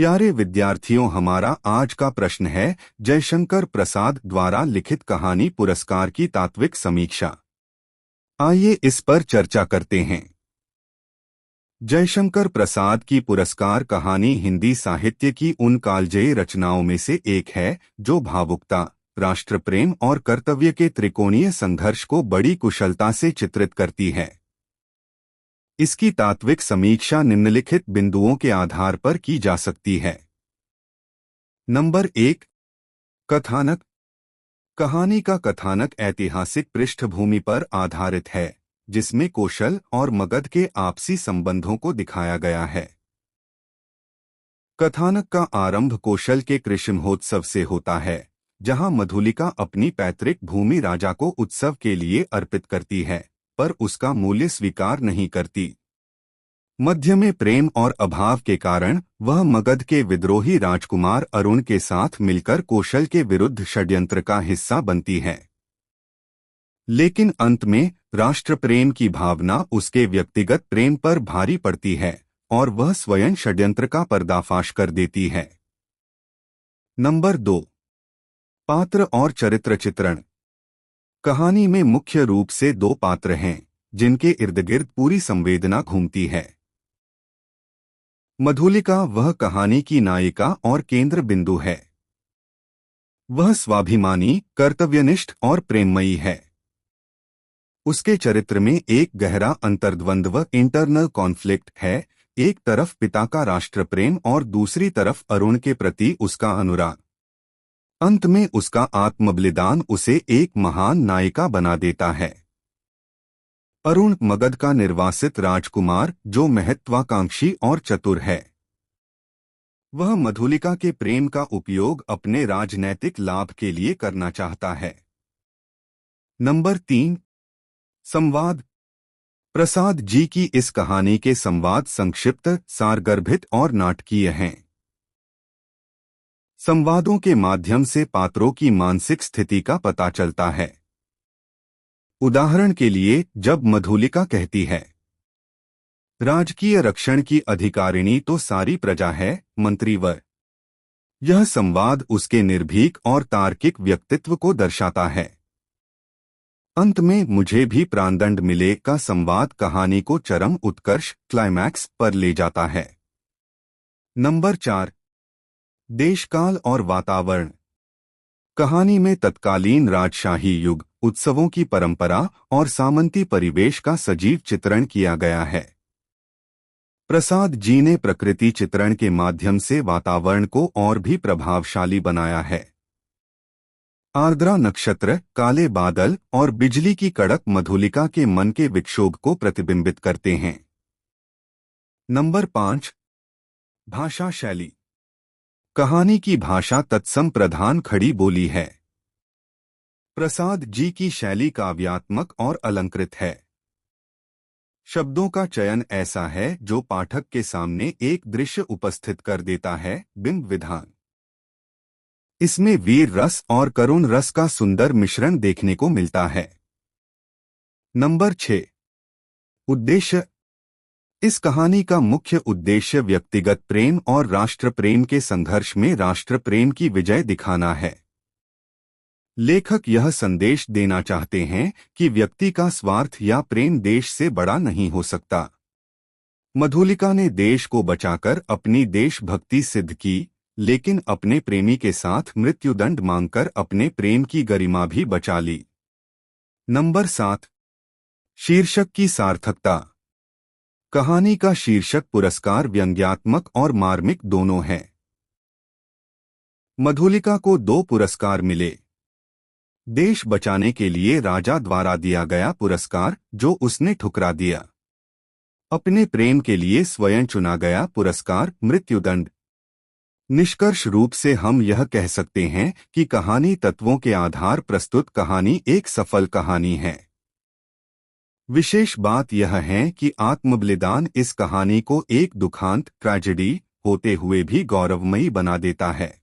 प्यारे विद्यार्थियों, हमारा आज का प्रश्न है जयशंकर प्रसाद द्वारा लिखित कहानी पुरस्कार की तात्विक समीक्षा। आइए इस पर चर्चा करते हैं। जयशंकर प्रसाद की पुरस्कार कहानी हिंदी साहित्य की उन कालजयी रचनाओं में से एक है जो भावुकता, राष्ट्र प्रेम और कर्तव्य के त्रिकोणीय संघर्ष को बड़ी कुशलता से चित्रित करती है। इसकी तात्विक समीक्षा निम्नलिखित बिंदुओं के आधार पर की जा सकती है। नंबर 1, कथानक। कहानी का कथानक ऐतिहासिक पृष्ठभूमि पर आधारित है, जिसमें कौशल और मगध के आपसी संबंधों को दिखाया गया है। कथानक का आरंभ कौशल के कृषि महोत्सव से होता है, जहां मधुलिका अपनी पैतृक भूमि राजा को उत्सव के लिए अर्पित करती है, पर उसका मूल्य स्वीकार नहीं करती। मध्य में प्रेम और अभाव के कारण वह मगध के विद्रोही राजकुमार अरुण के साथ मिलकर कौशल के विरुद्ध षड्यंत्र का हिस्सा बनती है। लेकिन अंत में राष्ट्र प्रेम की भावना उसके व्यक्तिगत प्रेम पर भारी पड़ती है और वह स्वयं षड्यंत्र का पर्दाफाश कर देती है। नंबर 2, पात्र और चरित्र चित्रण। कहानी में मुख्य रूप से 2 पात्र हैं, जिनके इर्द-गिर्द पूरी संवेदना घूमती है। मधुलिका वह कहानी की नायिका और केंद्र बिंदु है। वह स्वाभिमानी, कर्तव्यनिष्ठ और प्रेममयी है। उसके चरित्र में एक गहरा अंतर्द्वंद्व, इंटरनल कॉन्फ्लिक्ट है। एक तरफ पिता का राष्ट्र प्रेम और दूसरी तरफ अरुण के प्रति उसका अनुराग। अंत में उसका आत्मबलिदान उसे एक महान नायिका बना देता है। अरुण मगध का निर्वासित राजकुमार जो महत्वाकांक्षी और चतुर है। वह मधुलिका के प्रेम का उपयोग अपने राजनैतिक लाभ के लिए करना चाहता है। नंबर 3, संवाद। प्रसाद जी की इस कहानी के संवाद संक्षिप्त, सारगर्भित और नाटकीय हैं। संवादों के माध्यम से पात्रों की मानसिक स्थिति का पता चलता है। उदाहरण के लिए, जब मधुलिका कहती है, राजकीय रक्षण की अधिकारिणी तो सारी प्रजा है, मंत्रीवर। यह संवाद उसके निर्भीक और तार्किक व्यक्तित्व को दर्शाता है। अंत में मुझे भी प्राणदंड मिले का संवाद कहानी को चरम उत्कर्ष, क्लाइमैक्स पर ले जाता है। नंबर 4, देशकाल और वातावरण। कहानी में तत्कालीन राजशाही युग, उत्सवों की परंपरा और सामंती परिवेश का सजीव चित्रण किया गया है। प्रसाद जी ने प्रकृति चित्रण के माध्यम से वातावरण को और भी प्रभावशाली बनाया है। आर्द्रा नक्षत्र, काले बादल और बिजली की कड़क मधुलिका के मन के विक्षोभ को प्रतिबिंबित करते हैं। नंबर 5, भाषा शैली। कहानी की भाषा तत्सम प्रधान खड़ी बोली है। प्रसाद जी की शैली काव्यात्मक और अलंकृत है। शब्दों का चयन ऐसा है जो पाठक के सामने एक दृश्य उपस्थित कर देता है, बिंब विधान। इसमें वीर रस और करुण रस का सुंदर मिश्रण देखने को मिलता है। नंबर 6, उद्देश्य। इस कहानी का मुख्य उद्देश्य व्यक्तिगत प्रेम और राष्ट्र प्रेम के संघर्ष में राष्ट्र प्रेम की विजय दिखाना है। लेखक यह संदेश देना चाहते हैं कि व्यक्ति का स्वार्थ या प्रेम देश से बड़ा नहीं हो सकता। मधुलिका ने देश को बचाकर अपनी देशभक्ति सिद्ध की, लेकिन अपने प्रेमी के साथ मृत्युदंड मांगकर अपने प्रेम की गरिमा भी बचा ली। नंबर 7, शीर्षक की सार्थकता। कहानी का शीर्षक पुरस्कार व्यंग्यात्मक और मार्मिक दोनों है। मधुलिका को 2 पुरस्कार मिले। देश बचाने के लिए राजा द्वारा दिया गया पुरस्कार जो उसने ठुकरा दिया। अपने प्रेम के लिए स्वयं चुना गया पुरस्कार, मृत्युदंड। निष्कर्ष रूप से हम यह कह सकते हैं कि कहानी तत्वों के आधार प्रस्तुत कहानी एक सफल कहानी है। विशेष बात यह है कि आत्मबलिदान इस कहानी को एक दुखांत, ट्रेजेडी होते हुए भी गौरवमयी बना देता है।